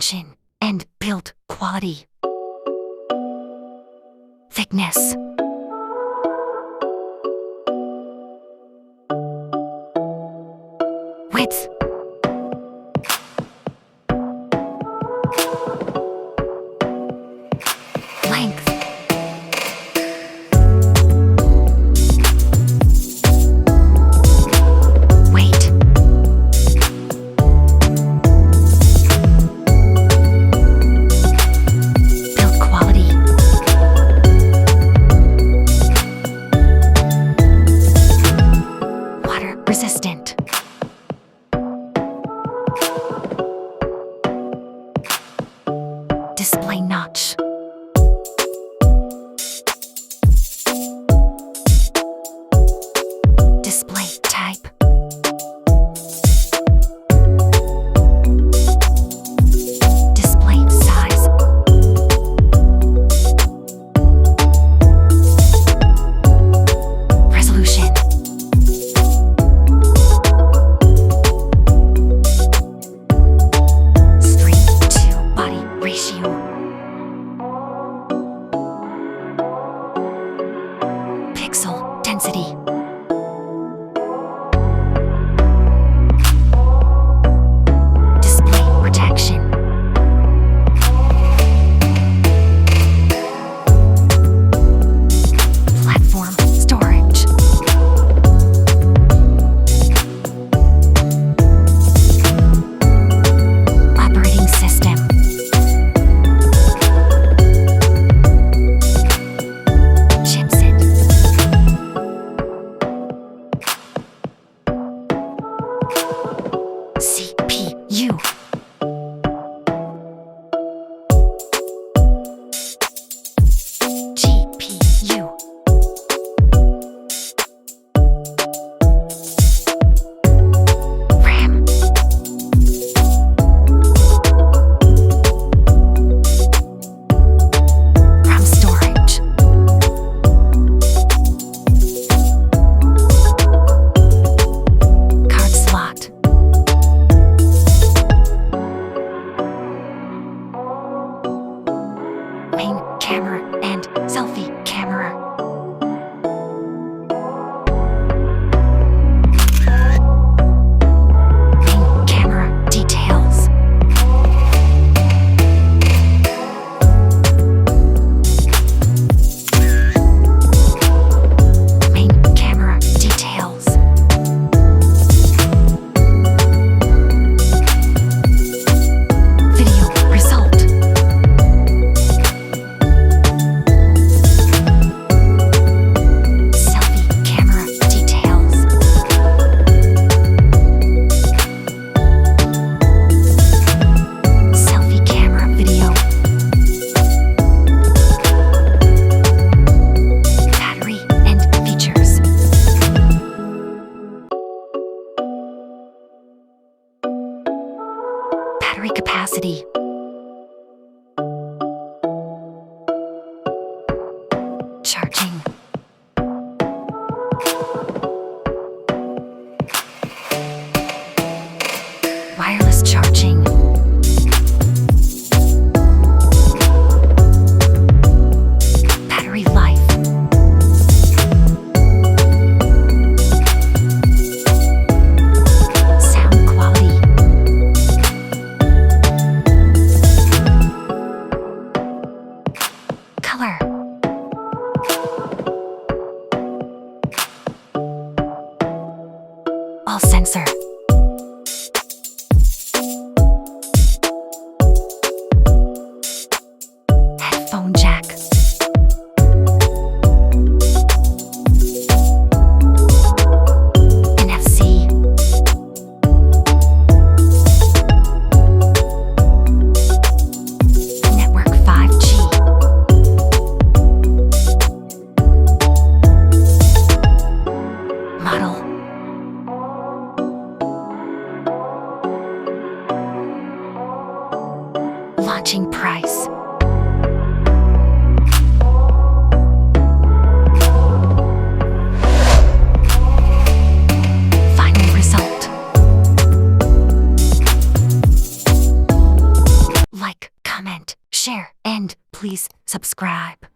dimension and build quality. Thickness. Width. Length. Weight. Build quality. Water resistant. Display notch. Display type. Display size. Resolution. Screen to body ratio. Pixel density. Display protection. Platform storage. Operating system. Chipset. CPU. GPU. RAM. RAM storage. Card slot. Main camera and selfie camera. Main camera details. Main camera details. Video result. Selfie camera details. Selfie camera video. Battery and features. Battery capacity. Charging. Wireless charging. Battery life. Sound quality. Color. All sensor. Headphone jack. NFC. Network 5G. Model. please subscribe.